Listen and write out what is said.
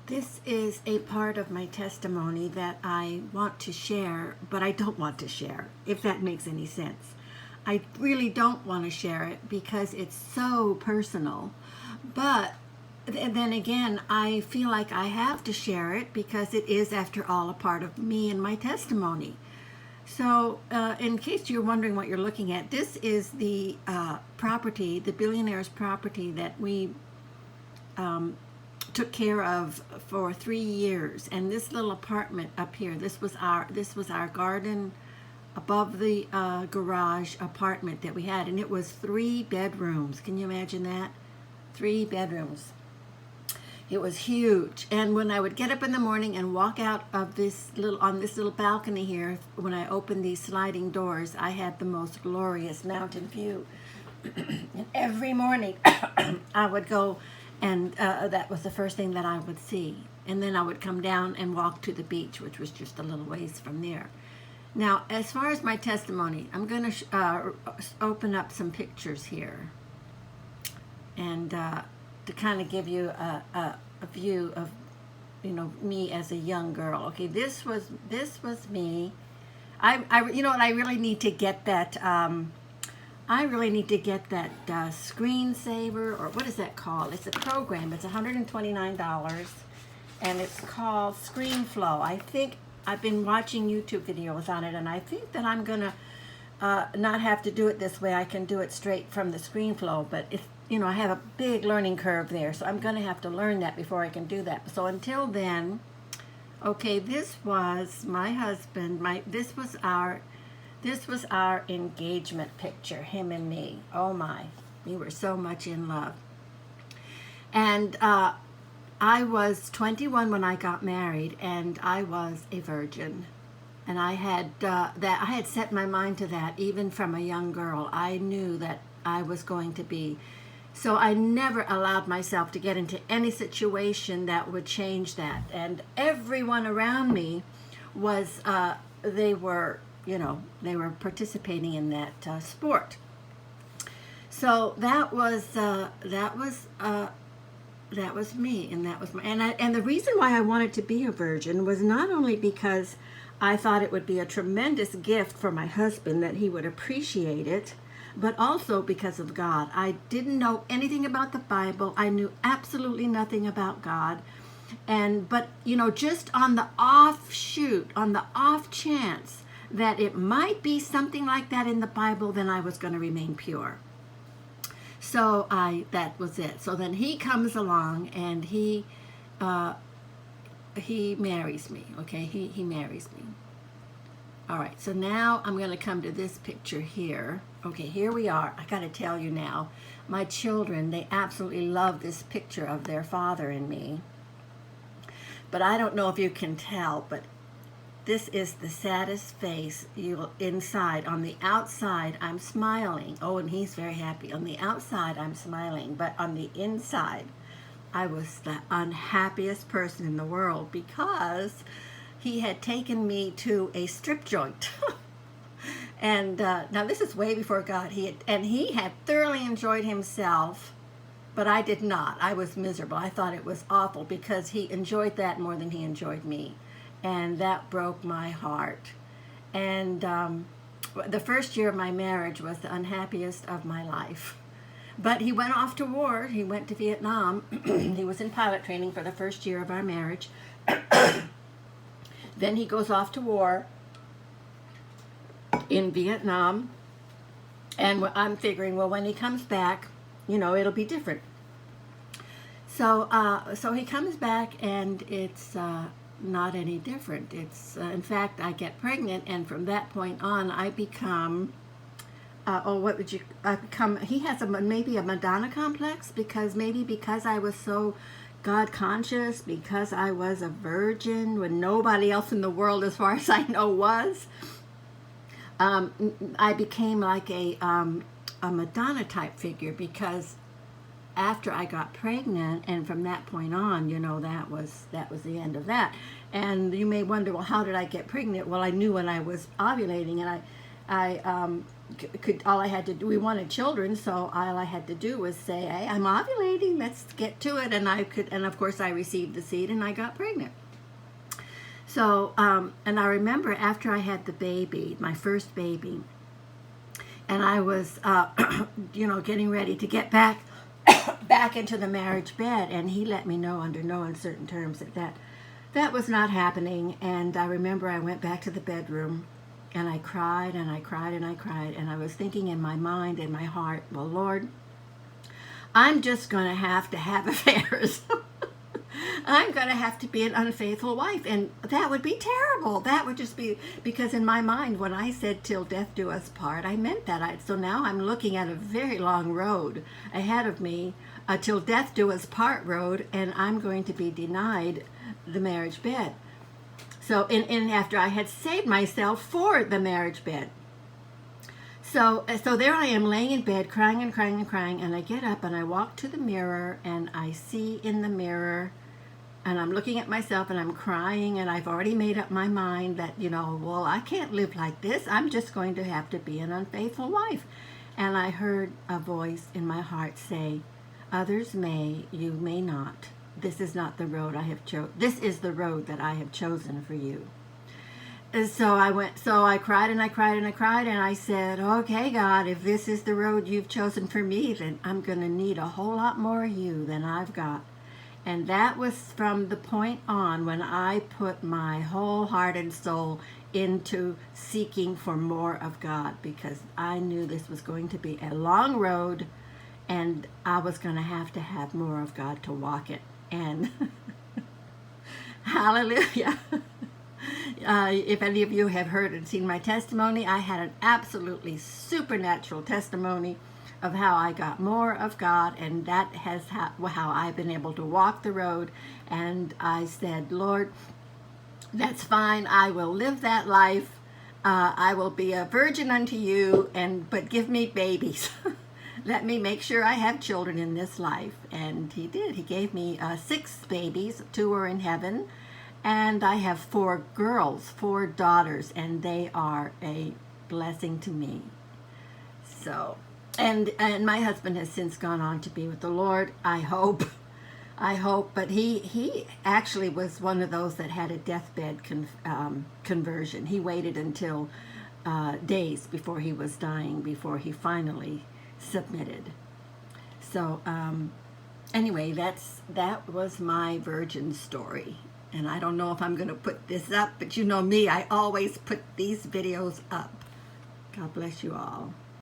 This is a part of my testimony that I want to share, but I don't want to share, if that makes any sense. I really don't want to share it because it's so personal. But then again, I feel like I have to share it because it is, after all, a part of me and my testimony. So, in case you're wondering what you're looking at, this is the property, the billionaire's property that we took care of for 3 years. And this little apartment up here, this was our garden above the garage apartment that we had, and it was 3 bedrooms. Can you imagine that? 3 bedrooms. It was huge. And when I would get up in the morning and walk out of this little balcony here, when I opened these sliding doors, I had the most glorious mountain view. And every morning I would go, and that was the first thing that I would see. And then I would come down and walk to the beach, which was just a little ways from there. Now, as far as my testimony, I'm going to open up some pictures here, and to kind of give you a view of, me as a young girl. Okay, this was me. I really need to get that. I really need to get that screensaver, or what is that called? It's a program. It's $129, and it's called ScreenFlow. I think I've been watching YouTube videos on it, and I think that I'm gonna not have to do it this way. I can do it straight from the ScreenFlow, but I have a big learning curve there, so I'm gonna have to learn that before I can do that. So until then, okay, this was my husband. This was our engagement picture, him and me. Oh my, we were so much in love. And I was 21 when I got married, and I was a virgin. And I had set my mind to that even from a young girl. I knew that I was going to be. So I never allowed myself to get into any situation that would change that. And everyone around me was, they were participating in that sport. So that was me, and that was and the reason why I wanted to be a virgin was not only because I thought it would be a tremendous gift for my husband, that he would appreciate it, but also because of God. I didn't know anything about the Bible. I knew absolutely nothing about God. But just on the off chance that it might be something like that in the Bible, then I was going to remain pure. So that was it. So then he comes along, and he marries me. Okay, he marries me. All right, so now I'm going to come to this picture here. Okay, here we are. I got to tell you now, my children, they absolutely love this picture of their father and me. But I don't know if you can tell, but this is the saddest face inside. On the outside, I'm smiling. Oh, and he's very happy. On the outside, I'm smiling. But on the inside, I was the unhappiest person in the world, because he had taken me to a strip joint. And now this is way before God. He had thoroughly enjoyed himself, but I did not. I was miserable. I thought it was awful because he enjoyed that more than he enjoyed me. And that broke my heart. And the first year of my marriage was the unhappiest of my life. But he went off to war. He went to Vietnam. He was in pilot training for the first year of our marriage. Then he goes off to war in Vietnam. And I'm figuring, well, when he comes back, it'll be different. So he comes back, and it's not any different. It's in fact, I get pregnant, and from that point on, I become he has maybe a Madonna complex, because I was so God conscious, because I was a virgin when nobody else in the world, as far as I know, was. I became like a Madonna type figure, because after I got pregnant, and from that point on, that was the end of that. And you may wonder, well, how did I get pregnant? Well, I knew when I was ovulating, and all I had to do, we wanted children, so all I had to do was say, hey, I'm ovulating, let's get to it. And of course I received the seed and I got pregnant. So, and I remember after I had the baby, my first baby, and I was, getting ready to get back into the marriage bed, and he let me know under no uncertain terms that was not happening. And I remember I went back to the bedroom, and I cried and I cried and I cried, and I was thinking in my mind and my heart, well, Lord, I'm just going to have affairs. I'm going to have to be an unfaithful wife, and that would be terrible. That would just be, because in my mind, when I said till death do us part, I meant that. So now I'm looking at a very long road ahead of me, a till death do us part road, and I'm going to be denied the marriage bed. So, in after I had saved myself for the marriage bed. So there I am laying in bed, crying and crying and crying, and I get up and I walk to the mirror, and I see in the mirror, and I'm looking at myself and I'm crying, and I've already made up my mind that, well, I can't live like this. I'm just going to have to be an unfaithful wife. And I heard a voice in my heart say, others may, you may not. This is not the road I have chosen. This is the road that I have chosen for you. And so I cried and I cried and I cried, and I said, okay, God, if this is the road you've chosen for me, then I'm going to need a whole lot more of you than I've got. And that was from the point on when I put my whole heart and soul into seeking for more of God, because I knew this was going to be a long road, and I was going to have more of God to walk it. And hallelujah. If any of you have heard and seen my testimony, I had an absolutely supernatural testimony of how I got more of God, and that has how I've been able to walk the road. And I said, Lord, that's fine. I will live that life. I will be a virgin unto you, but give me babies. Let me make sure I have children in this life. And he did. He gave me 6 babies. 2 are in heaven. And I have 4 girls, 4 daughters, and they are a blessing to me. So, and my husband has since gone on to be with the Lord, I hope, but he actually was one of those that had a deathbed conversion. He waited until days before he was dying, before he finally submitted. So, anyway, that was my virgin story. And I don't know if I'm going to put this up, but you know me, I always put these videos up. God bless you all.